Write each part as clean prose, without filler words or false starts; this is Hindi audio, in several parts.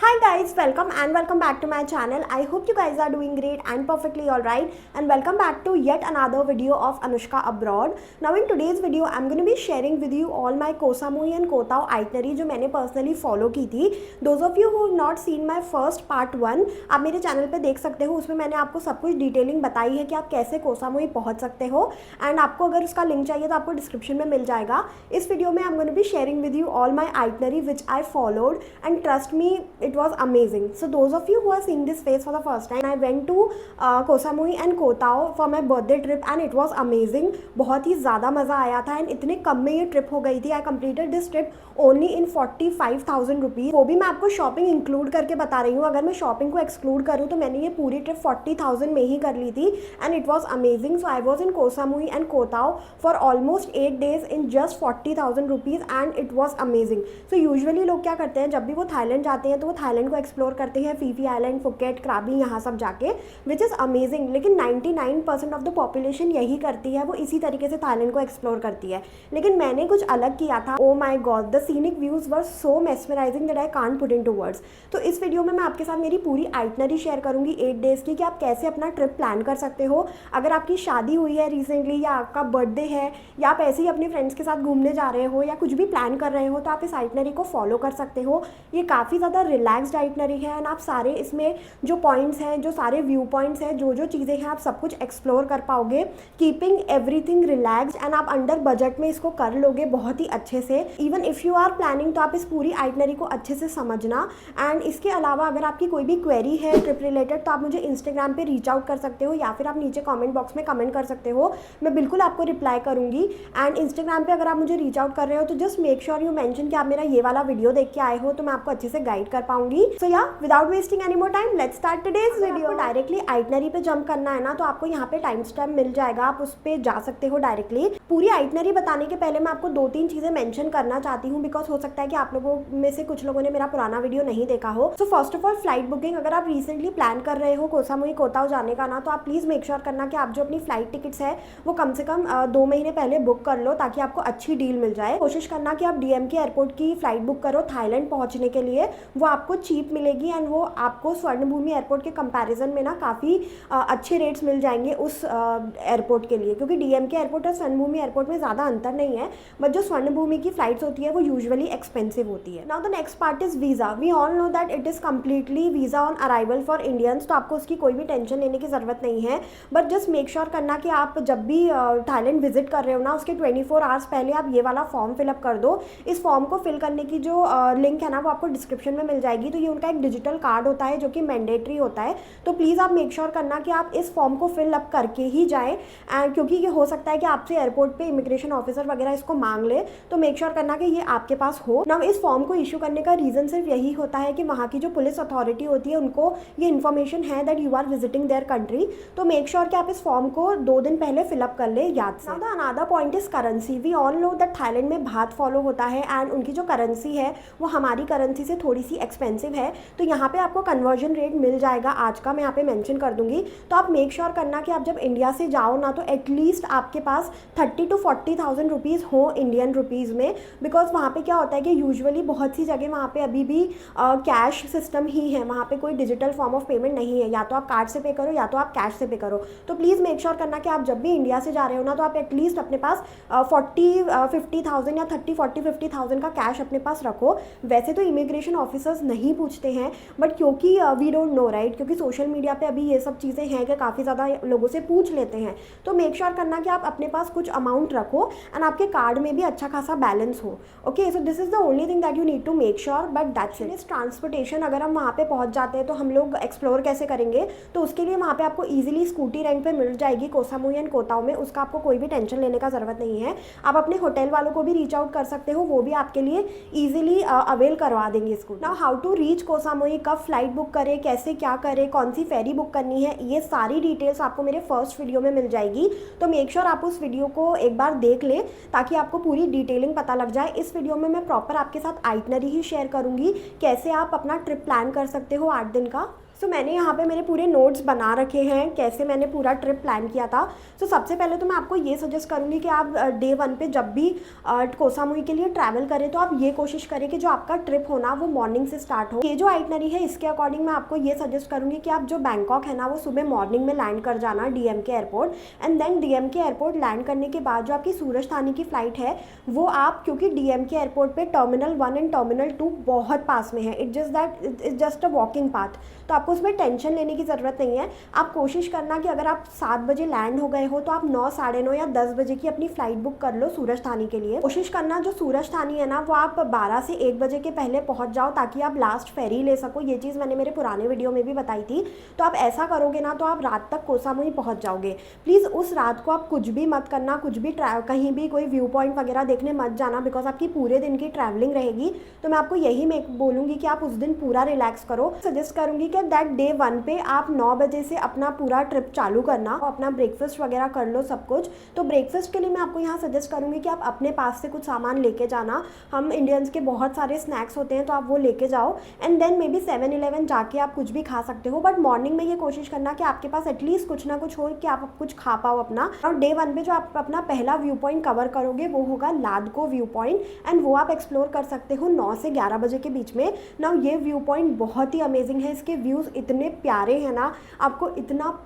Hi guys, welcome back to my channel. I hope you guys are doing great and perfectly alright, and welcome back to yet another video of Anushka Abroad. Now in today's video I'm going to be sharing with you all my Koh Samui and Koh Tao itinerary जो मैंने personally follow की थी. Those of you who have not seen my first part 1 आप मेरे चैनल पे देख सकते हो. उसमें मैंने आपको सब कुछ डिटेलिंग बताई है कि आप कैसे Koh Samui पहुँच सकते हो, एंड आपको अगर उसका लिंक चाहिए तो आपको डिस्क्रिप्शन में मिल जाएगा. इस वीडियो में I am going to be sharing with you all my itinerary which I followed, and trust me it was amazing. So those of you who are seeing this face for the first time, I went to Koh Samui and Koh Tao for my birthday trip and it was amazing. बहुत ही ज़्यादा मज़ा आया था एंड इतने कम में ये ट्रिप हो गई थी. आई completed this trip only in 45,000 rupees. वो भी मैं आपको शॉपिंग इंक्लूड करके बता रही हूँ. अगर मैं शॉपिंग को एक्सक्लूड करूँ तो मैंने ये पूरी ट्रिप 40,000 में ही कर ली थी and it was amazing. So I was in Koh Samui and Koh Tao for almost 8 days in just 40,000 rupees and it was amazing. So usually लोग क्या करते हैं, जब भी वो थाईलैंड जाते हैं तो वो थाईलैंड को एक्सप्लोर करते हैं, फीफी आइलैंड, फुकेट, क्राबी, यहाँ सब जाके, विच इज़ अमेजिंग. लेकिन 99% ऑफ द पॉपुलेशन यही करती है, वो इसी तरीके से थाईलैंड को एक्सप्लोर करती है. लेकिन मैंने कुछ अलग किया था. Oh my god, the scenic views were so mesmerising that I can't put into words. तो इस वीडियो में मैं आपके साथ मेरी पूरी आइटनरी शेयर करूँगी 8 days की, कि आप कैसे अपना ट्रिप प्लान कर सकते हो. अगर आपकी शादी हुई है रिसेंटली, या आपका बर्थडे है, या आप ऐसे ही अपने फ्रेंड्स के साथ घूमने जा रहे हो, या कुछ भी प्लान कर रहे हो, तो आप इस आइटनरी को फॉलो कर सकते हो. ये काफ़ी ज़्यादा रिलैक्स्ड आइटनरी है एंड आप सारे इसमें जो पॉइंट्स हैं, जो सारे व्यू पॉइंट्स हैं, जो चीज़ें हैं, आप सब कुछ एक्सप्लोर कर पाओगे, कीपिंग एवरीथिंग रिलैक्स्ड, एंड आप अंडर बजट में इसको कर लोगे बहुत ही अच्छे से. Even if you are planning तो आप इस पूरी आइटनरी को अच्छे से समझना. एंड इसके अलावा अगर आपकी कोई भी क्वेरी है ट्रिप रिलेटेड तो आप मुझे इंस्टाग्राम पे रीच आउट कर सकते हो, या फिर आप नीचे कमेंट बॉक्स में कमेंट कर सकते हो. मैं बिल्कुल आपको रिप्लाई करूँगी. एंड इंस्टाग्राम पे अगर आप मुझे रीच आउट कर रहे हो तो just make sure you mention कि आप मेरा ये वाला वीडियो देख के आए हो, तो मैं आपको अच्छे से गाइड कर पाऊंगी. सो या without wasting any more time, let's start today's video. Directly itinerary पे जंप करना है ना, तो आपको यहाँ पे टाइम स्टैम्प मिल जाएगा, आप उस पर जा सकते हो डायरेक्टली. पूरी आइटनरी बताने के पहले मैं आपको 2-3 चीज़ें मेंशन करना चाहती हूँ, बिकॉज हो सकता है कि आप लोगों में से कुछ लोगों ने मेरा पुराना वीडियो नहीं देखा हो. So first of all, flight booking. अगर आप रिसेंटली प्लान कर रहे हो Koh Samui Koh Tao जाने का ना, तो आप प्लीज़ मेक श्योर करना कि आप जो अपनी फ्लाइट टिकट्स है वो कम से कम 2 महीने पहले बुक कर लो, ताकि आपको अच्छी डील मिल जाए. कोशिश करना कि आप DMK एयरपोर्ट की फ़्लाइट बुक करो थाईलैंड पहुँचने के लिए. वो आपको चीप मिलेगी एंड वो आपको स्वर्णभूमि एयरपोर्ट के कंपैरिजन में ना काफ़ी अच्छे रेट्स मिल जाएंगे उस एयरपोर्ट के लिए, क्योंकि DMK एयरपोर्ट और स्वर्णभूमि एयरपोर्ट में ज़्यादा अंतर नहीं है, बट जो स्वर्णभूमि की फ़्लाइट्स होती है वो यूजुअली एक्सपेंसिव होती है. Now the next part is visa. We all know that it is completely visa on arrival for Indians, तो आपको उसकी कोई भी टेंशन लेने की ज़रूरत नहीं है. बट जस्ट मेक श्योर करना कि आप जब भी थाईलैंड विजिट कर रहे हो ना, उसके 24 आवर्स पहले आप ये वाला फॉर्म फिलअप कर दो. इस फॉर्म को फिल करने की जो लिंक है ना, वो आपको डिस्क्रिप्शन में मिल जाएगी. तो ये उनका एक डिजिटल कार्ड होता है जो कि मैंडेटरी होता है. तो प्लीज़ आप मेक श्योर करना कि आप इस फॉर्म को फिल अप करके ही जाएं, एंड क्योंकि ये हो सकता है कि आपसे एयरपोर्ट पे इमिग्रेशन ऑफिसर वगैरह इसको मांग ले, तो मेक श्योर करना कि ये आपके पास हो ना. इस फॉर्म को इशू करने का रीज़न सिर्फ यही होता है कि वहाँ की जो पुलिस अथॉरिटी होती है उनको ये इन्फॉर्मेशन है that you are visiting their country. तो मेक श्योर कि आप इस फॉर्म को 2 दिन पहले फिलअप कर ले याद से. Now the another point is currency. We all know that Thailand में बात फॉलो होता है एंड उनकी जो करेंसी है वो हमारी करेंसी से थोड़ी सी एक्सपेंसिव है. तो यहाँ पे आपको कन्वर्जन रेट मिल जाएगा आज का, मैं यहाँ पे मेंशन कर दूंगी. तो आप मेक श्योर करना कि आप जब इंडिया से जाओ ना, तो एटलीस्ट आपके पास 30,000 to 40,000 रुपीज़ हो इंडियन रुपीज़ में. बिकॉज वहाँ पे क्या होता है कि यूजुअली बहुत सी जगह वहाँ पे अभी भी कैश सिस्टम ही है, वहाँ पे कोई डिजिटल फॉर्म ऑफ पेमेंट नहीं है. या तो आप कार्ड से पे करो या तो आप कैश से पे करो. तो प्लीज़ मेक श्योर करना कि आप जब भी इंडिया से जा रहे हो ना, तो आप एटलीस्ट अपने पास 40-50,000 या 30-40-50,000 का कैश अपने पास रखो. वैसे तो इमिग्रेशन ऑफिसर्स नहीं पूछते हैं, बट क्योंकि वी डोंट नो राइट, क्योंकि सोशल मीडिया पे अभी ये सब चीज़ें हैं कि काफ़ी ज़्यादा लोगों से पूछ लेते हैं. तो मेक श्योर करना कि आप अपने पास कुछ अमाउंट रखो एंड आपके कार्ड में भी अच्छा खासा बैलेंस हो. Okay, so this is the only thing that you need to make sure. But that's it. Transportation. अगर हम वहाँ पे पहुँच जाते हैं तो हम लोग एक्सप्लोर कैसे करेंगे, तो उसके लिए वहाँ पे आपको ईजिली स्कूटी रेंट पे मिल जाएगी Koh Samui and Koh Tao में. उसका आपको कोई भी टेंशन लेने का ज़रूरत नहीं है. आप अपने होटल वालों को भी रीच आउट कर सकते हो, वो भी आपके लिए ईजिली अवेल करवा देंगे इसको. Now how to reach Koh Samui, कब फ्लाइट बुक करें, कैसे क्या करें, कौन सी फेरी बुक करनी है, ये सारी डिटेल्स आपको मेरे फर्स्ट वीडियो में मिल जाएगी. तो मेक श्योर आप उस वीडियो को एक बार देख लें ताकि आपको पूरी डिटेलिंग पता लग जाए. इस वीडियो में मैं प्रॉपर आपके साथ आइटनरी ही शेयर करूँगी, कैसे आप अपना ट्रिप प्लान कर सकते हो 8 दिन का. सो मैंने यहाँ पे मेरे पूरे नोट्स बना रखे हैं कैसे मैंने पूरा ट्रिप प्लान किया था। सो सबसे पहले तो मैं आपको ये सजेस्ट करूँगी कि आप डे 1 पे जब भी कोह सामुई के लिए ट्रैवल करें तो आप ये कोशिश करें कि जो आपका ट्रिप हो ना वो मॉर्निंग से स्टार्ट हो। ये जो आइटनरी है इसके अकॉर्डिंग मैं आपको ये सजेस्ट करूँगी कि आप जो बैंकॉक है ना वो सुबह मॉर्निंग में लैंड कर जाना DMK airport, and then DMK airport land करने के बाद जो आपकी सूरजतानी की फ़्लाइट है वो आप, क्योंकि DMK एयरपोर्ट पे टर्मिनल 1 एंड टर्मिनल 2 बहुत पास में है, it's just a walking path, तो आपको उसमें टेंशन लेने की ज़रूरत नहीं है। आप कोशिश करना कि अगर आप 7 बजे लैंड हो गए हो तो आप 9, साढ़े 9 या 10 बजे की अपनी फ़्लाइट बुक कर लो सूरजतानी के लिए। कोशिश करना जो सूरजतानी है ना वो आप 12 से 1 बजे के पहले पहुंच जाओ ताकि आप लास्ट फेरी ले सको। ये चीज़ मैंने मेरे पुराने वीडियो में भी बताई थी। तो आप ऐसा करोगे ना तो आप रात तक कोह सामुई पहुँच जाओगे। प्लीज़ उस रात को आप कुछ भी मत करना, कुछ भी कहीं भी कोई व्यू पॉइंट वगैरह देखने मत जाना, बिकॉज आपकी पूरे दिन की ट्रैवलिंग रहेगी। तो मैं आपको यही मैं बोलूँगी कि आप उस दिन पूरा रिलैक्स करो। सजेस्ट करूँगी कि दैट डे 1 पे आप 9 बजे से अपना पूरा ट्रिप चालू करना, अपना ब्रेकफास्ट वगैरह कर लो सब कुछ। तो ब्रेकफास्ट के लिए मैं आपको यहाँ सजेस्ट करूँगी कि आप अपने पास से कुछ सामान लेके जाना। हम इंडियंस के बहुत सारे स्नैक्स होते हैं तो आप वो लेके जाओ, and then may be 7-Eleven जाके आप कुछ भी खा सकते हो, बट मॉर्निंग में ये कोशिश करना कि आपके पास एटलीस्ट कुछ ना कुछ हो कि आप कुछ खा पाओ अपना। और डे 1 पे जो आप अपना पहला व्यू पॉइंट कवर करोगे वो होगा लादको व्यू पॉइंट, एंड वो आप एक्सप्लोर कर सकते हो 9 से 11 बजे के बीच में। ना ये व्यू पॉइंट बहुत ही अमेजिंग है, इसके व्यूज़ इतने प्यारे हैं ना, आपको इतना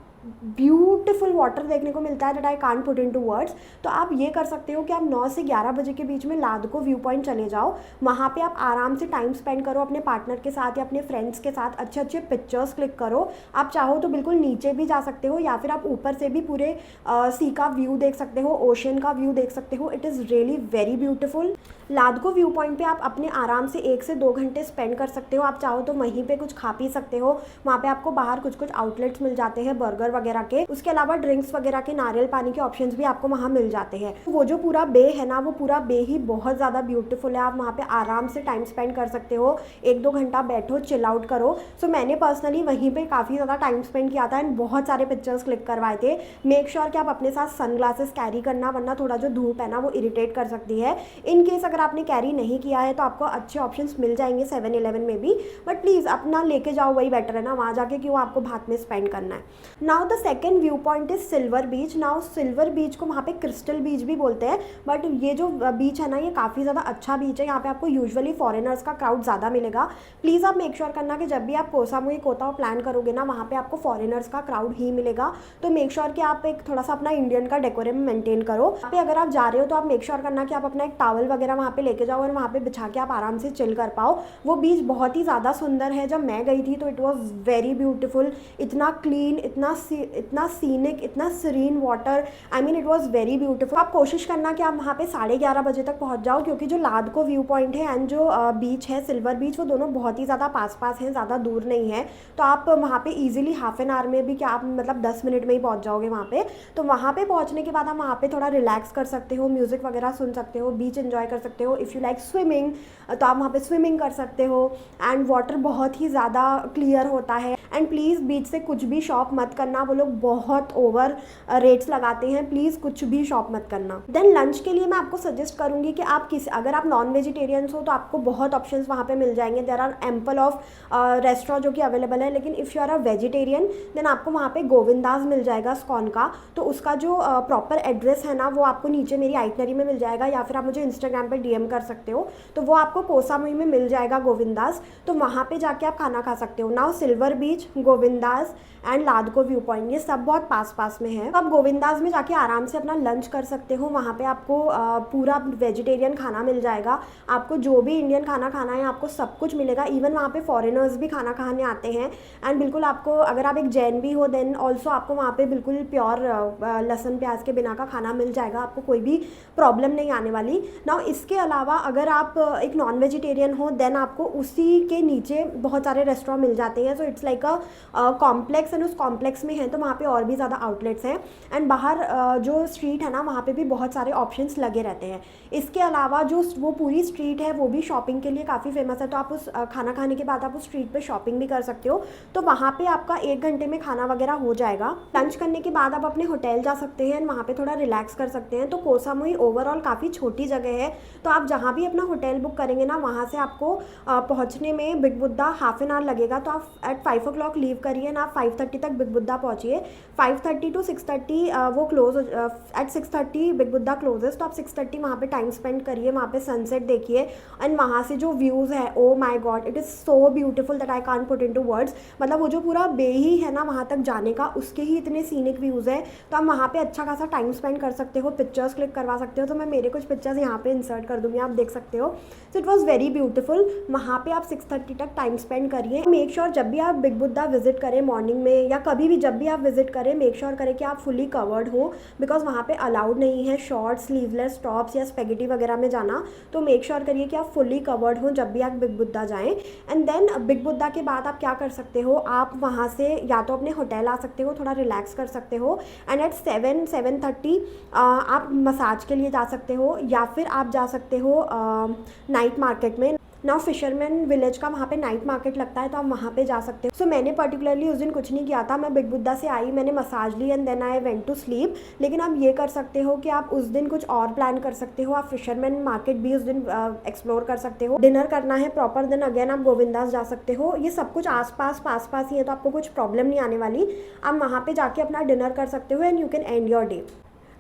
ब्यूटीफुल वाटर देखने को मिलता है that I can't put into words. तो आप ये कर सकते हो कि आप 9 से 11 बजे के बीच में लादको व्यू पॉइंट चले जाओ। वहाँ पे आप आराम से टाइम स्पेंड करो अपने पार्टनर के साथ या अपने फ्रेंड्स के साथ, अच्छे अच्छे पिक्चर्स क्लिक करो। आप चाहो तो बिल्कुल नीचे भी जा सकते हो या फिर आप ऊपर से भी पूरे सी का व्यू देख सकते हो, ओशन का व्यू देख सकते हो। It is really very beautiful. Lad Koh view point पे आप अपने आराम से 1 से 2 घंटे स्पेंड कर सकते हो। आप चाहो तो वहीं पे कुछ खा पी सकते हो। वहाँ पे आपको बाहर कुछ कुछ आउटलेट्स मिल जाते हैं बर्गर वगैरह के, उसके अलावा ड्रिंक्स वगैरह के, नारियल पानी के ऑप्शंस भी आपको वहाँ मिल जाते हैं। वो जो पूरा बे है ना वो पूरा बे ही बहुत ज़्यादा ब्यूटीफुल है। आप वहाँ पे आराम से टाइम स्पेंड कर सकते हो, 1-2 घंटा बैठो, चिल आउट करो। सो मैंने पर्सनली वहीं पे काफ़ी ज़्यादा टाइम स्पेंड किया था एंड बहुत सारे पिक्चर्स क्लिक करवाए थे। मेक श्योर कि आप अपने साथ सनग्लासेस कैरी करना, वरना थोड़ा जो धूप है ना वो इरिटेट कर सकती है। इन केस अगर आपने कैरी नहीं किया है तो आपको अच्छे ऑप्शंस मिल जाएंगे 7-Eleven में भी, बट प्लीज़ अपना लेके जाओ, वही बेटर है ना, वहाँ जाके क्यों आपको भात में स्पेंड करना है। Now the second view point is Silver Beach. Now Silver Beach को वहाँ पे क्रिस्टल बीच भी बोलते हैं, बट ये जो बीच है ना ये काफ़ी ज़्यादा अच्छा बीच है। यहाँ पे आपको यूजुअली फॉरेनर्स का क्राउड ज़्यादा मिलेगा। प्लीज़ आप मेक श्योर करना कि जब भी आप कोह सामुई कोताओ प्लान करोगे ना वहाँ पे आपको फॉरेनर्स का क्राउड ही मिलेगा। तो मेक श्योर कि आप एक थोड़ा सा अपना इंडियन का डेकोरम मेंटेन करो। वहाँ पे अगर आप जा रहे हो तो आप मेक श्योर करना कि आप अपना एक टॉवल वगैरह वहाँ पे लेके जाओ और वहाँ पे बिछा के आप आराम से चिल कर पाओ। वो बीच बहुत ही ज़्यादा सुंदर है। जब मैं गई थी तो इट वॉज वेरी ब्यूटीफुल, इतना क्लीन, इतना सीनिक, इतना serene water, I mean it was very beautiful. आप कोशिश करना कि आप वहाँ पे 11:30 बजे तक पहुँच जाओ, क्योंकि जो लादको व्यू पॉइंट है एंड जो बीच है सिल्वर बीच वो दोनों बहुत ही ज़्यादा पास हैं, ज़्यादा दूर नहीं है। तो आप वहाँ पे ईजिली हाफ एन आवर में भी, क्या आप मतलब 10 मिनट में ही पहुँच जाओगे वहाँ पे। तो वहाँ पे पहुँचने के बाद आप वहाँ पे थोड़ा रिलैक्स कर सकते हो, म्यूज़िक वगैरह सुन सकते हो, बीच एंजॉय कर सकते हो। इफ़ यू लाइक स्विमिंग तो आप वहाँ पे स्विमिंग कर सकते हो, एंड वाटर बहुत ही ज़्यादा क्लियर होता है। एंड प्लीज़ बीच से कुछ भी शॉप मत करना, वो लोग बहुत ओवर रेट्स लगाते हैं। प्लीज़ कुछ भी शॉप मत करना। देन लंच के लिए मैं आपको सजेस्ट करूँगी कि आप अगर आप नॉन वेजिटेरियंस हो तो आपको बहुत ऑप्शंस वहाँ पे मिल जाएंगे। There are ample of restaurant जो कि अवेलेबल है। लेकिन if you are a vegetarian then आपको वहाँ पे गोविंदास मिल जाएगा स्कॉन का। तो उसका जो प्रॉपर एड्रेस है ना वो आपको नीचे मेरी आइटनरी में मिल जाएगा, या फिर आप मुझे इंस्टाग्राम पर DM कर सकते हो। तो वो आपको कोह सामुई में मिल जाएगा गोविंदास। तो वहाँ पे जाके आप खाना खा सकते हो। Now Silver Beach, Govinda's and Lad Koh view point ये सब बहुत पास में है। तो आप गोविंदास में जाके आराम से अपना लंच कर सकते हो। वहाँ पे आपको पूरा वेजिटेरियन खाना मिल जाएगा। आपको जो भी इंडियन खाना खाना है आपको सब कुछ मिलेगा। इवन वहाँ पे फॉरेनर्स भी खाना खाने आते हैं। एंड बिल्कुल आपको, अगर आप एक जैन भी हो देन ऑल्सो आपको वहाँ पे बिल्कुल प्योर लहसुन प्याज के बिना का खाना मिल जाएगा। आपको कोई भी प्रॉब्लम नहीं आने वाली। नाउ इसके अलावा अगर आप एक नॉन वेजिटेरियन हो देन आपको उसी के नीचे बहुत सारे रेस्टोरेंट मिल जाते हैं। So it's like a complex, and उस कॉम्प्लेक्स में है तो वहाँ पे और भी ज़्यादा आउटलेट्स हैं। एंड बाहर जो स्ट्रीट है ना वहाँ पे भी बहुत सारे ऑप्शंस लगे रहते हैं। इसके अलावा जो वो पूरी स्ट्रीट है वो भी शॉपिंग के लिए काफ़ी फेमस है। तो आप उस खाना खाने के बाद आप उस स्ट्रीट पे शॉपिंग भी कर सकते हो। तो वहाँ पे आपका 1 घंटे में खाना वगैरह हो जाएगा। लंच करने के बाद आप अपने होटल जा सकते हैं, वहाँ पे थोड़ा रिलैक्स कर सकते हैं। तो कोह सामुई ओवरऑल काफ़ी छोटी जगह है, तो आप जहाँ भी अपना होटल बुक करेंगे ना, वहाँ से आपको पहुँचने में big Buddha half an hour लगेगा। तो आप एट 5 o'clock लीव करिए ना, आप 5:30 तक बिग बुद्धा पहुँचिए। 5:30 to 6:30 वो close at 6:30 big Buddha closes. तो आप 6:30 वहाँ पे टाइम स्पेंड करिए, वहाँ पे सनसेट देखिए एंड वहाँ से जो व्यूज़ है, oh my God, it is so beautiful that I can't put into words. मतलब वो जो पूरा बे ही है ना वहाँ तक जाने का, उसके ही इतने सीनिक व्यूज़ है। तो आप वहाँ पे अच्छा खासा टाइम स्पेंड कर सकते हो, पिक्चर्स क्लिक करवा सकते हो। तो मैं मेरे कुछ पिक्चर्स यहाँ पे इंसर्ट कर दूँगी, आप देख सकते हो। So it was very beautiful. वहाँ पे आप 6:30 तक टाइम स्पेंड करिए। मेक श्योर जब भी आप बिग बुद्धा विजिट करें मॉर्निंग में या कभी भी जब भी आप विजिट करें, मेक श्योर करें कि आप फुली कवर्ड हो, बिकॉज वहाँ पे अलाउड नहीं है शॉर्ट स्लीवलेस टॉप्स या स्पेगेटी वगैरह में जाना। तो मेक श्योर करिए कि आप फुली कवर्ड हो जब भी आप बिग बुद्धा जाएँ। एंड देन बिग बुद्धा के बाद आप क्या कर सकते हो, आप वहाँ से या तो अपने होटल आ सकते हो, थोड़ा रिलैक्स कर सकते हो एंड एट 7-7:30 आप मसाज के लिए जा सकते हो, या फिर आप जा सकते हो नाइट मार्केट में। नाउ फिशरमैन विलेज का वहाँ पे नाइट मार्केट लगता है, तो आप वहाँ पे जा सकते हो। सो मैंने पर्टिकुलरली उस दिन कुछ नहीं किया था, मैं बिग बुद्धा से आई, मैंने मसाज ली and then I went to sleep. लेकिन आप ये कर सकते हो कि आप उस दिन कुछ और प्लान कर सकते हो, आप फिशरमैन मार्केट भी उस दिन एक्सप्लोर कर सकते हो। डिनर करना है प्रॉपर, देन अगेन आप गोविंदास जा सकते हो। ये सब कुछ आस पास ही है, तो आपको कुछ प्रॉब्लम नहीं आने वाली। आप वहाँ पे जाके अपना डिनर कर सकते हो and you can end your day.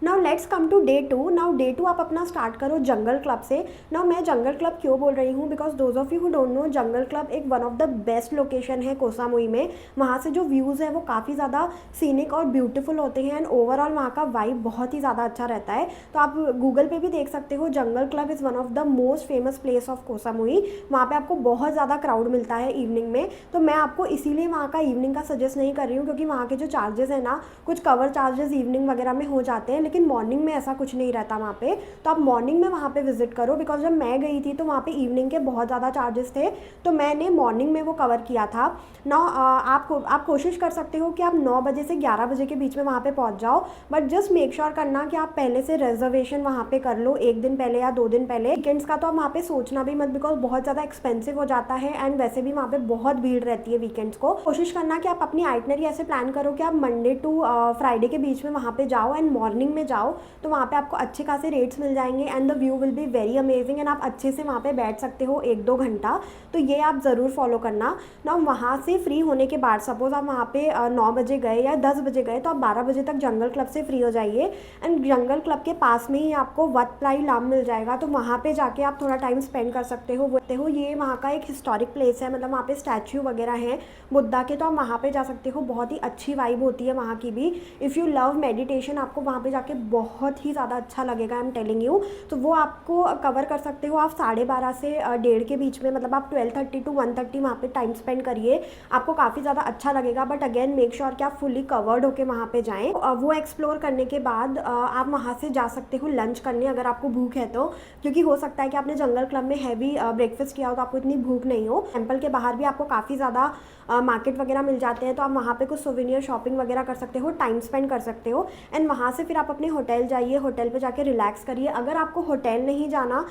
Now let's come to day 2। Now day 2 आप अपना स्टार्ट करो जंगल क्लब से। नाउ मैं जंगल क्लब क्यों बोल रही हूँ, because those of you who don't know, Jungle Club एक one of the best location है कोसा मुई में। वहाँ से जो व्यूज़ है वो काफ़ी ज़्यादा सीनिक और ब्यूटीफुल होते हैं एंड ओवरऑल वहाँ का वाइब बहुत ही ज़्यादा अच्छा रहता है। तो आप गूगल पे भी देख सकते हो, Jungle Club is one of the most famous place of Koh Samui. वहाँ पर आपको बहुत ज़्यादा क्राउड मिलता है इवनिंग में। तो मैं आपको इसीलिए वहाँ का इवनिंग का सजेस्ट नहीं कर रही हूँ, क्योंकि वहाँ के जो चार्जेस है ना, कुछ कवर चार्जेस इवनिंग वगैरह में हो जाते हैं, लेकिन मॉर्निंग में कुछ नहीं रहता वहाँ पे। तो आप मॉर्निंग में वहाँ पे विजिट करो, बिकॉज जब मैं गई थी तो वहाँ पे इवनिंग के बहुत ज़्यादा चार्जेस थे, तो मैंने मॉर्निंग में वो कवर किया था। आप कोशिश कर सकते हो कि आप 9 बजे से 11 बजे के बीच में वहाँ पे पहुँच जाओ, बट जस्ट मेक श्योर करना कि आप पहले से रिजर्वेशन वहाँ पे कर लो, 1 दिन पहले या 2 दिन पहले। वीकेंड्स का तो आप वहाँ पे सोचना भी मत, बिकॉज बहुत ज़्यादा एक्सपेंसिव हो जाता है एंड वैसे भी वहाँ पे बहुत भीड़ रहती है वीकेंड्स को। कोशिश करना कि आप अपनी आइटनरी ऐसे प्लान करो कि आप मंडे टू फ्राइडे के बीच में वहाँ पे जाओ एंड मॉर्निंग में जाओ, तो वहाँ पे आपको अच्छे खासे रेट्स मिल जाएंगे and the view will be very amazing and आप अच्छे से वहाँ पे बैठ सकते हो 1-2 घंटा। तो ये आप ज़रूर फॉलो करना ना। वहाँ से फ्री होने के बाद सपोज आप वहाँ पे 9 बजे गए या 10 बजे गए, तो आप 12 बजे तक जंगल क्लब से फ्री हो जाइए एंड जंगल क्लब के पास में ही आपको वतप्लाई लाम मिल जाएगा, तो वहाँ पे जाके आप थोड़ा टाइम स्पेंड कर सकते हो। ये वहाँ का एक हिस्टोरिक प्लेस है, मतलब वहाँ पे स्टैचू वगैरह हैं बुद्धा के, तो आप वहाँ पे जा सकते हो। बहुत ही अच्छी वाइब होती है वहाँ की भी। इफ़ यू लव मेडिटेशन, आपको वहाँ पे जाके बहुत ही ज़्यादा अच्छा लगेगा, आई एम टेलिंग यू। तो वो आपको कवर कर सकते हो आप 12:30 से 1:30 के बीच में, मतलब आप 12:30 to 1:30 वहाँ पे टाइम स्पेंड करिए, आपको काफ़ी ज़्यादा अच्छा लगेगा। बट अगेन मेक श्योर कि आप फुली कवर्ड होके वहाँ पे जाएँ। वो एक्सप्लोर करने के बाद आप वहाँ से जा सकते हो लंच करने, अगर आपको भूख है तो, क्योंकि हो सकता है कि आपने जंगल क्लब में हैवी ब्रेकफास्ट किया हो तो आपको इतनी भूख नहीं हो। टेम्पल के बाहर भी आपको काफ़ी ज़्यादा मार्केट वगैरह मिल जाते हैं, तो आप वहाँ पे कुछ सोवेनियर शॉपिंग वगैरह कर सकते हो, टाइम स्पेंड कर सकते हो एंड वहाँ से फिर आप अपने होटल जाइए, होटल पे जाके रिलैक्स करिए। अगर आपको होटल नहीं जाना,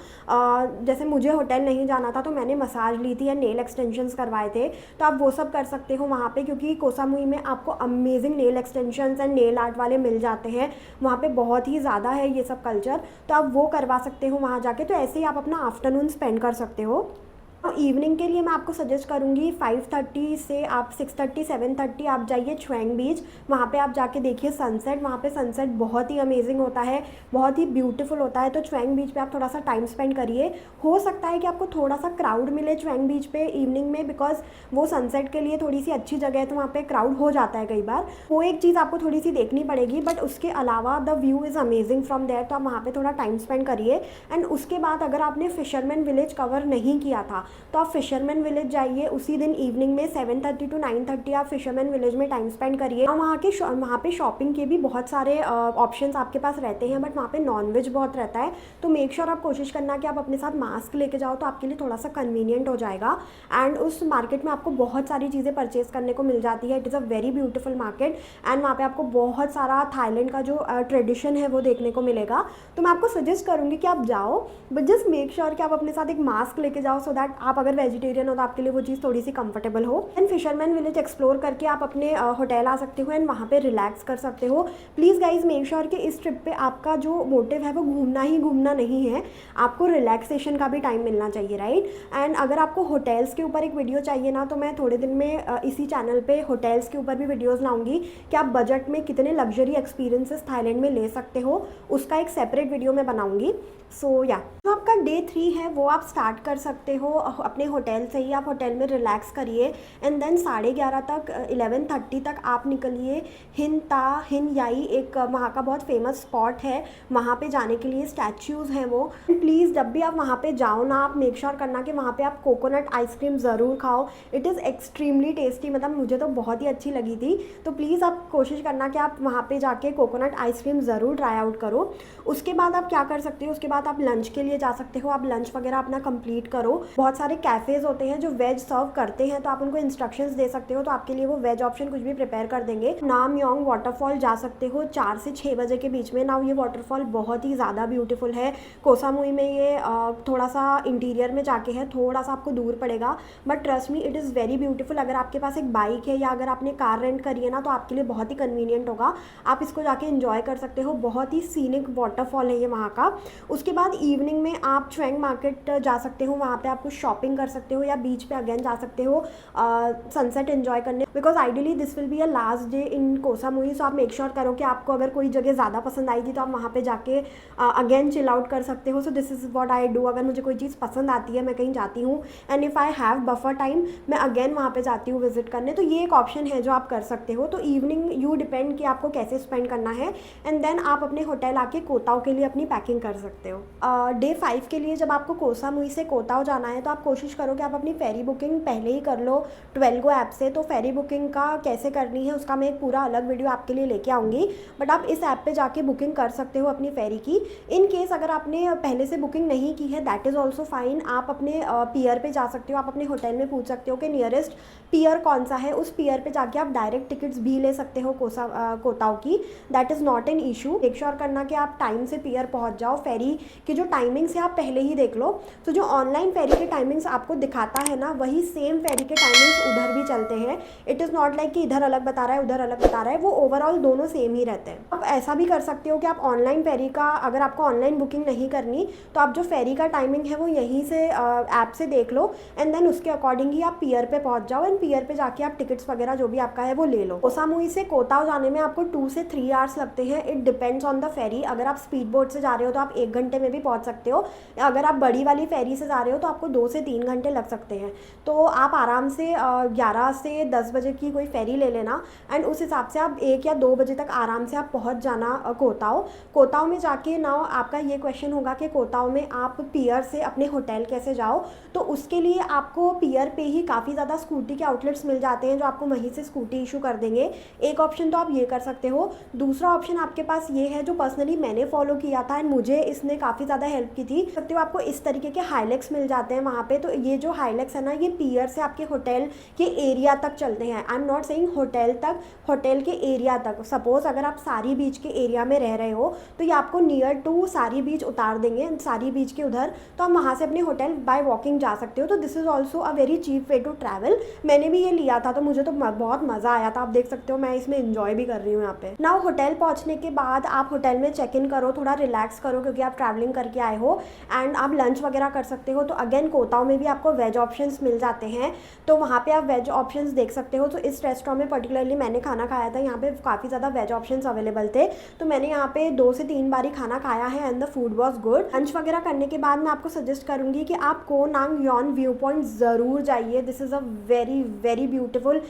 जैसे मुझे होटल नहीं जाना था तो मैंने मसाज ली थी या नेल एक्सटेंशंस करवाए थे, तो आप वो सब कर सकते हो वहाँ पे, क्योंकि कोसा मुई में आपको amazing nail extensions and nail art वाले मिल जाते हैं। वहाँ पे बहुत ही ज़्यादा है ये सब कल्चर, तो आप वो करवा सकते हो वहाँ जाके। तो ऐसे ही आप अपना आफ्टरनून स्पेंड कर सकते हो। इवनिंग के लिए मैं आपको सजेस्ट करूँगी 5:30 से आप 6:30-7:30 आप जाइए छुएंग बीच। वहाँ पे आप जाके देखिए सनसेट, वहाँ पे सनसेट बहुत ही अमेजिंग होता है, बहुत ही ब्यूटीफुल होता है। तो छुएंग बीच पे आप थोड़ा सा टाइम स्पेंड करिए। हो सकता है कि आपको थोड़ा सा क्राउड मिले छुएंग बीच पे इवनिंग में, बिकॉज वो सनसेट के लिए थोड़ी सी अच्छी जगह है, तो वहाँ पे क्राउड हो जाता है कई बार। वो एक चीज़ आपको थोड़ी सी देखनी पड़ेगी, बट उसके अलावा the view is amazing from there, तो आप वहाँ पर थोड़ा टाइम स्पेंड करिए। एंड उसके बाद अगर आपने फिशरमैन विलेज कवर नहीं किया था तो आप फिशरमैन विलेज जाइए। उसी दिन इवनिंग में 7:30 to 9:30 आप फिशरमैन विलेज में टाइम स्पेंड करिए। और वहाँ पे शॉपिंग के भी बहुत सारे ऑप्शंस आपके पास रहते हैं, बट वहाँ पे नॉनवेज बहुत रहता है, तो मेक श्योर आप कोशिश करना कि आप अपने साथ मास्क लेके जाओ, तो आपके लिए थोड़ा सा कन्वीनियंट हो जाएगा। एंड उस मार्केट में आपको बहुत सारी चीज़ें परचेज करने को मिल जाती है। It is a very beautiful market and वहाँ पे आपको बहुत सारा थाईलैंड का जो ट्रेडिशन है वो देखने को मिलेगा। तो मैं आपको सजेस्ट करूँगी कि आप जाओ, बट जस्ट मेक श्योर कि आप अपने साथ एक मास्क लेके जाओ, सो दैट आप अगर वेजिटेरियन हो तो आपके लिए वो चीज़ थोड़ी सी कंफर्टेबल हो। एंड फिशरमैन विलेज एक्सप्लोर करके आप अपने होटल आ सकते हो एंड वहाँ पे रिलैक्स कर सकते हो। प्लीज़ गाइज मेक श्योर कि इस ट्रिप पे आपका जो मोटिव है वो घूमना ही घूमना नहीं है, आपको रिलैक्सेशन का भी टाइम मिलना चाहिए, राइट। एंड अगर आपको होटल्स के ऊपर एक वीडियो चाहिए ना, तो मैं थोड़े दिन में इसी चैनल पे होटल्स के ऊपर भी वीडियोस लाऊंगी कि आप बजट में कितने लग्जरी एक्सपीरियंसेस थाईलैंड में ले सकते हो, उसका एक सेपरेट वीडियो मैं बनाऊंगी। सो या जो आपका डे 3 है वो आप स्टार्ट कर सकते हो अपने होटल से ही। आप होटल में रिलैक्स करिए एंड देन 11:30 तक 11:30 तक आप निकलिए हिन याई, एक वहाँ का बहुत फेमस स्पॉट है, वहाँ पे जाने के लिए स्टैच्यूज़ हैं वो। प्लीज़ जब भी आप वहाँ पे जाओ ना, आप मेक श्योर करना कि वहाँ पे आप कोकोनट आइसक्रीम ज़रूर खाओ। इट इज़ एक्सट्रीमली टेस्टी, मतलब मुझे तो बहुत ही अच्छी लगी थी। तो प्लीज़ आप कोशिश करना कि आप वहाँ पे जाके कोकोनट आइसक्रीम ज़रूर ट्राई आउट करो। उसके बाद आप क्या कर सकते हो, उसके बाद आप लंच के लिए जा सकते हो। आप लंच वगैरह अपना कंप्लीट करो। बहुत सारे कैफ़ेज़ होते हैं जो वेज सर्व करते हैं, तो आप उनको इंस्ट्रक्शंस दे सकते हो, तो आपके लिए वो वेज ऑप्शन कुछ भी प्रिपेयर कर देंगे। नामयोंग वाटरफॉल जा सकते हो 4 से 6 बजे के बीच में। नाउ ये वाटरफॉल बहुत ही ज़्यादा ब्यूटीफुल है। कोसा मुई में ये थोड़ा सा इंटीरियर में जाके है, थोड़ा सा आपको दूर पड़ेगा, but trust me it is very beautiful. अगर आपके पास एक बाइक है या अगर आपने कार रेंट करी है ना, तो आपके लिए बहुत ही कन्वीनियंट होगा। आप इसको जाके इंजॉय कर सकते हो। बहुत ही सीनिक वाटरफॉल है ये वहाँ का। उसके बाद इवनिंग में आप चुएंग मार्केट जा सकते हो, वहाँ पे आप कुछ शॉपिंग कर सकते हो या बीच पे अगेन जा सकते हो सनसेट एंजॉय करने, because ideally this will be a last day in कोसा मुई। सो आप मेक श्योर करो कि आपको अगर कोई जगह ज़्यादा पसंद आई थी तो आप वहाँ पे जाके अगेन चिल आउट कर सकते हो। सो this is what I do. अगर मुझे कोई चीज़ पसंद आती है, मैं कहीं जाती हूँ and if I have buffer time, मैं अगेन वहाँ पे जाती हूँ विजिट करने। तो ये एक ऑप्शन है जो आप कर सकते हो। तो इवनिंग यू डिपेंड कि आपको कैसे स्पेंड करना है एंड देन आप अपने होटल आके कोताओ के लिए अपनी पैकिंग कर सकते हो। डे 5 के लिए जब आपको कोसा मुई से कोताओ जाना है तो आप कोशिश करो कि आप अपनी फेरी बुकिंग पहले ही कर लो ट्वेल्गो ऐप से। तो फेरी बुकिंग का कैसे करनी है उसका मैं एक पूरा अलग वीडियो आपके लिए लेके आऊँगी, बट आप इस ऐप पे जाके बुकिंग कर सकते हो अपनी फेरी की। इन केस अगर आपने पहले से बुकिंग नहीं की है, दैट इज़ ऑल्सो फाइन। आप अपने पियर पे जा सकते हो, आप अपने होटल में पूछ सकते हो कि नियरेस्ट पियर कौन सा है। उस पियर पे जाके आप डायरेक्ट टिकट्स भी ले सकते हो कोताओ की। That is not an issue. Make sure करना कि आप टाइम से पियर पहुँच जाओ। फेरी की जो टाइमिंग्स है आप पहले ही देख लो। तो जो ऑनलाइन फेरी के टाइमिंग्स आपको दिखाता है ना, वही सेम फेरी के टाइमिंग्स उधर भी चलते हैं। इट इज़ नॉट लाइक कि इधर अलग बता रहा है उधर अलग बता रहा है, वो ओवरऑल दोनों सेम ही रहते हैं। आप ऐसा भी कर सकते हो कि आप ऑनलाइन फेरी का, अगर आपको ऑनलाइन बुकिंग नहीं करनी तो आप जो फेरी का टाइमिंग है वो यहीं से ऐप से देख लो एंड देन उसके अकॉर्डिंग ही आप पियर पे पहुंच जाओ एंड पियर पे जाके आप टिकट्स वगैरह जो भी आपका है वो ले लो। कोसा मुई से कोताओ जाने में आपको 2 से 3 आवर्स लगते हैं। It depends on the fairy. अगर आप स्पीड बोट से जा रहे हो तो आप 1 घंटे में भी पहुंच सकते हो। अगर आप बड़ी वाली फेरी से जा रहे हो तो आपको 2 से 3 घंटे लग सकते हैं। तो आप आराम से 11 से 10 बजे की कोई फेरी ले लेना एंड उस हिसाब से आप 1 या 2 बजे तक आराम से आप पहुंच जाना कोताओ में जाके। ना आपका ये क्वेश्चन होगा कि कोताओ में आप पियर से अपने होटल कैसे जाओ, तो उसके लिए आपको पियर पे ही काफ़ी ज़्यादा स्कूटी के आउटलेट्स मिल जाते हैं जो आपको वहीं से स्कूटी इशू कर देंगे। एक ऑप्शन तो आप ये कर सकते हो। दूसरा ऑप्शन आपके पास ये है जो पर्सनली मैंने फॉलो किया था एंड मुझे इसने काफ़ी ज़्यादा हेल्प की थी। सकते हो आपको इस तरीके के हाइलेक्स मिल जाते हैं वहाँ पे। तो ये जो हाइलेक्स है ना, ये पियर से आपके होटल के एरिया तक चलते हैं। I am not saying hotel तक, होटल के एरिया तक। सपोज अगर आप सारी बीच के एरिया में रह रहे हो तो ये आपको नियर टू सारी बीच उतार देंगे, सारी बीच के उधर, तो आप वहाँ से अपने होटल बाय वॉकिंग जा सकते हो। तो this is also a very cheap way to travel. मैंने भी ये लिया था तो मुझे तो बहुत मज़ा आया था। आप देख सकते हो मैं इसमें इंजॉय भी कर रही हूँ यहाँ पे। नाउ होटल पहुँचने के बाद आप होटल में चेक इन करो, थोड़ा रिलैक्स करो क्योंकि आप ट्रैवलिंग करके आए हो एंड आप लंच वगैरह कर सकते हो। तो अगेन कोताओ में भी आपको वेज ऑप्शंस मिल जाते हैं, तो वहाँ पे आप वेज ऑप्शंस देख सकते हो। तो इस रेस्टोरेंट में पर्टिकुलरली मैंने खाना खाया था, यहाँ पे काफ़ी ज़्यादा वेज ऑप्शंस अवेलेबल थे, तो मैंने यहाँ पे 2 से 3 बारी खाना खाया है and the food was good. Lunch वगैरह करने के बाद मैं आपको सजेस्ट करूँगी कि आप को नांग योन व्यू पॉइंट ज़रूर जाइए। This is a very very beautiful,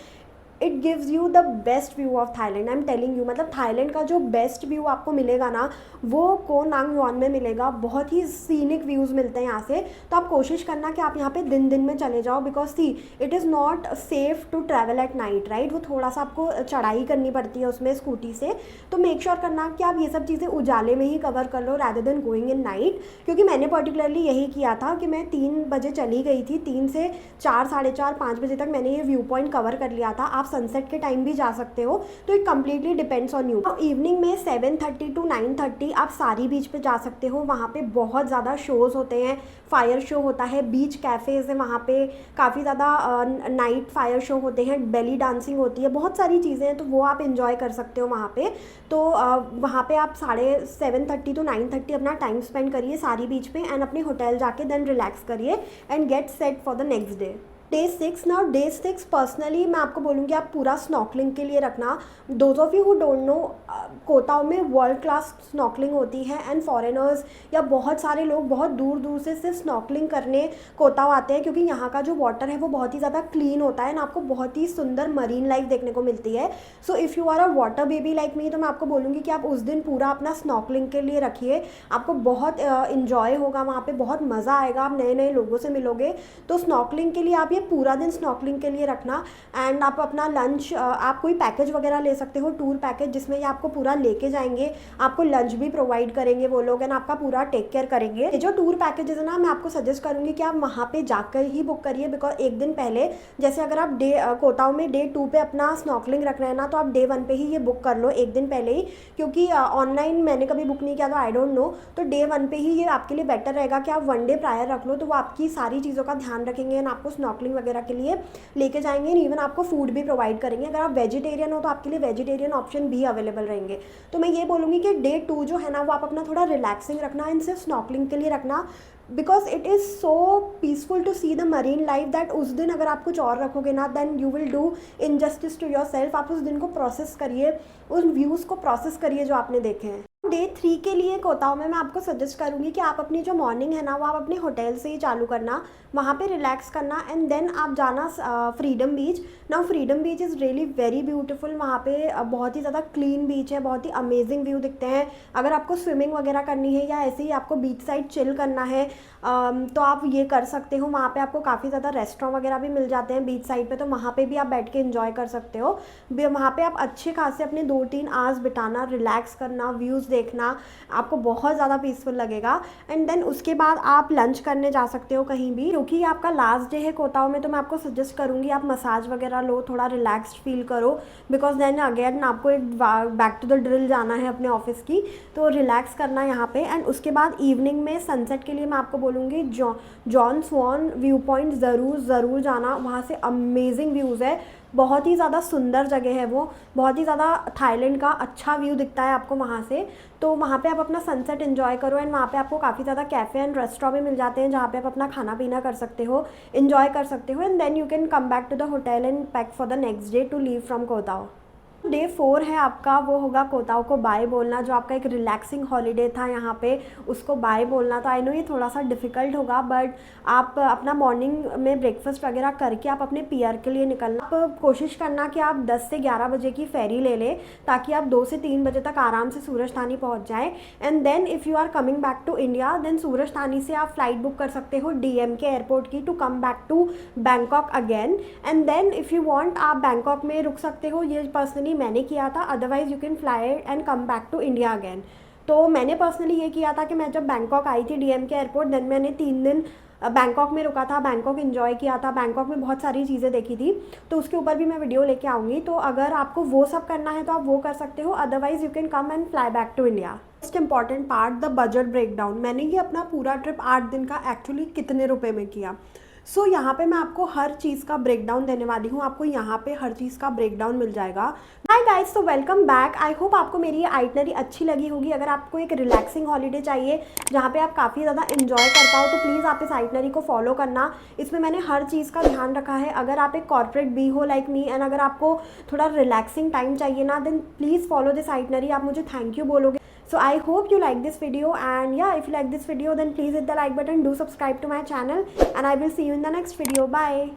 it gives you the best view of Thailand. I am telling you, मतलब थाईलैंड का जो बेस्ट व्यू आपको मिलेगा ना, वो को नांग योन में मिलेगा। बहुत ही सीनिक व्यूज़ मिलते हैं यहाँ से। तो आप कोशिश करना कि आप यहाँ पे दिन में चले जाओ, because see it is not safe to travel at night, right. वो थोड़ा सा आपको चढ़ाई करनी पड़ती है उसमें स्कूटी से। तो मेक श्योर करना कि आप ये सब चीज़ें उजाले में ही कवर कर लो rather than going in night. क्योंकि मैंने पर्टिकुलरली यही किया था कि मैं 3 बजे चली गई थी, 3 से 4, साढ़े 4, 5 बजे तक मैंने ये व्यू पॉइंट कवर कर लिया था। आप सनसेट के टाइम भी जा सकते हो, तो it completely depends on you. Evening में 7:30 to 9:30 आप सारी बीच पे जा सकते हो। वहाँ पे बहुत ज़्यादा शोज़ होते हैं, फायर शो होता है, बीच कैफ़ेज़ है वहाँ पे, काफ़ी ज़्यादा नाइट फायर शो होते हैं, बेली डांसिंग होती है, बहुत सारी चीज़ें हैं, तो वो आप इन्जॉय कर सकते हो वहाँ पे। तो वहाँ पे आप 7:30 to 9:30 अपना टाइम स्पेंड करिए सारी बीच पे, एंड अपने होटल जाके देन रिलैक्स करिए and get set for the next day. Day 6 ना, डे 6 पर्सनली मैं आपको बोलूँगी आप पूरा स्नॉकलिंग के लिए रखना। Those of you who don't know, Koh Tao में वर्ल्ड क्लास स्नॉकलिंग होती है, एंड फॉरेनर्स या बहुत सारे लोग बहुत दूर दूर से सिर्फ स्नॉकलिंग करने कोताओ आते हैं, क्योंकि यहाँ का जो वाटर है वो बहुत ही ज़्यादा क्लीन होता है, एंड आपको बहुत ही सुंदर मरीन लाइफ देखने को मिलती है। So if you are a water baby like me, तो मैं आपको बोलूँगी कि आप उस दिन पूरा अपना स्नॉकलिंग के लिए रखिए। आपको बहुत इन्जॉय होगा वहाँ पे, बहुत मज़ा आएगा, आप नए नए लोगों से मिलोगे। तो स्नॉकलिंग के लिए आप पूरा दिन स्नॉकलिंग के लिए रखना, एंड आप अपना लंच, आप कोई पैकेज वगैरह ले सकते हो, टूर पैकेज, जिसमें ये आपको पूरा लेके जाएंगे, आपको लंच भी प्रोवाइड करेंगे वो लोग, एंड आपका पूरा टेक केयर करेंगे। ये जो टूर पैकेजेस है ना, मैं आपको सजेस्ट करूँगी कि आप वहाँ पे जाकर ही बुक करिए, बिकॉज एक दिन पहले, जैसे अगर आप कोताओ में डे 2 पे अपना स्नॉकलिंग रखना है ना, तो आप डे 1 पे ही ये बुक कर लो, एक दिन पहले ही, क्योंकि ऑनलाइन मैंने कभी बुक नहीं किया, तो आई डोंट नो। तो डे 1 पे ही ये आपके लिए बेटर रहेगा कि आप 1 डे प्रायर रख लो, तो वो आपकी सारी चीज़ों का ध्यान रखेंगे, एंड आपको स्नॉकलिंग वगैरह के लिए लेके जाएंगे, इवन आपको फूड भी प्रोवाइड करेंगे। अगर आप वेजिटेरियन हो तो आपके लिए वेजिटेरियन ऑप्शन भी अवेलेबल रहेंगे। तो मैं ये बोलूँगी कि डे 2 जो है ना, वो आप अपना थोड़ा रिलैक्सिंग रखना, एंड सिर्फ स्नॉकलिंग के लिए रखना, because it is so peaceful to see the marine life that उस दिन अगर आप कुछ और रखोगे ना, then you will do injustice to yourself. आप उस दिन को प्रोसेस करिए, उन व्यूज़ को प्रोसेस करिए जो आपने देखे हैं। डे 3 के लिए कोताओ में मैं आपको सजेस्ट करूँगी कि आप अपनी जो मॉर्निंग है ना, वो आप अपने होटल से ही चालू करना, वहाँ पे रिलैक्स करना, एंड देन आप जाना freedom beach. Now freedom beach is really very beautiful. वहाँ पे बहुत ही ज़्यादा क्लीन बीच है, बहुत ही अमेजिंग व्यू दिखते हैं। अगर आपको स्विमिंग वगैरह करनी है या ऐसे ही आपको बीच साइड चिल करना है, तो आप ये कर सकते हो। वहाँ पे आपको काफ़ी ज़्यादा रेस्टोरेंट वगैरह भी मिल जाते हैं बीच साइड पे, तो वहाँ पे भी आप बैठ के एंजॉय कर सकते हो। वहाँ पे आप अच्छे खासे अपने 2-3 आवर्स बिताना, रिलैक्स करना, व्यूज़ देखना, आपको बहुत ज़्यादा पीसफुल लगेगा। एंड देन उसके बाद आप लंच करने जा सकते हो कहीं भी, क्योंकि आपका लास्ट डे है कोताओ में, तो मैं आपको सजेस्ट करूँगी आप मसाज वगैरह लो, थोड़ा रिलैक्स्ड फील करो, बिकॉज देन अगेन आपको एक बैक टू द ड्रिल जाना है अपने ऑफिस की, तो रिलैक्स करना यहाँ पे। एंड उसके बाद इवनिंग में सनसेट के लिए मैं आपको बोलूँगी जॉन स्वॉन व्यू पॉइंट ज़रूर जाना। वहाँ से अमेजिंग व्यूज़ है, बहुत ही ज़्यादा सुंदर जगह है वो, बहुत ही ज़्यादा थाईलैंड का अच्छा व्यू दिखता है आपको वहाँ से। तो वहाँ पे आप अपना सनसेट एंजॉय करो, एंड वहाँ पे आपको काफ़ी ज़्यादा कैफ़े एंड रेस्टोरेंट भी मिल जाते हैं, जहाँ पे आप अपना खाना पीना कर सकते हो, एंजॉय कर सकते हो, and then you can come back to the hotel and pack for the next day to leave from Koh Tao. Day 4 है आपका, वो होगा कोताओ को बाय बोलना। जो आपका एक रिलैक्सिंग हॉलीडे था यहाँ पे, उसको बाय बोलना। तो आई नो ये थोड़ा सा डिफ़िकल्ट होगा, बट आप अपना मॉर्निंग में ब्रेकफास्ट वगैरह करके आप अपने पीआर के लिए निकलना। आप कोशिश करना कि आप 10 से 11 बजे की फेरी ले लें, ताकि आप 2 से 3 बजे तक आराम से सूरजतानी पहुँच जाएँ। And then if you are coming back to India, then Surat Thani से आप फ्लाइट बुक कर सकते हो DMK एयरपोर्ट की, to come back to Bangkok again. And then if you want, आप बैंकॉक में रुक सकते हो, ये पर्सनली मैंने किया था। Otherwise you can fly and come back to India again. तो मैंने पर्सनली ये किया था कि मैं जब बैंकॉक आई थी DMK एयरपोर्ट, देन मैंने 3 दिन बैंकॉक में रुका था, बैंकॉक एंजॉय किया था, बैंकॉक में बहुत सारी चीज़ें देखी थी, तो उसके ऊपर भी मैं वीडियो लेके आऊँगी। तो अगर आपको वो सब करना है तो आप वो कर सकते हो, otherwise you can come and fly back to India. Most important part, the budget breakdown. मैंने ये अपना पूरा ट्रिप 8 दिन का एक्चुअली कितने रुपए में किया। सो यहाँ पे मैं आपको हर चीज़ का ब्रेकडाउन देने वाली हूँ, आपको यहाँ पे हर चीज़ का ब्रेकडाउन मिल जाएगा। हाय गाइस, तो वेलकम बैक। आई होप आपको मेरी ये आइटनरी अच्छी लगी होगी। अगर आपको एक रिलैक्सिंग हॉलीडे चाहिए जहाँ पे आप काफ़ी ज़्यादा एंजॉय कर पाओ, तो प्लीज़ आप इस आइटनरी को फॉलो करना। इसमें मैंने हर चीज़ का ध्यान रखा है। अगर आप एक कॉर्पोरेट बी हो लाइक मी, एंड अगर आपको थोड़ा रिलैक्सिंग टाइम चाहिए ना, then please follow this itinerary. आप मुझे थैंक यू बोलोगे। So I hope you like this video, and yeah, if you like this video, then please hit the like button, do subscribe to my channel, and I will see you in the next video. Bye.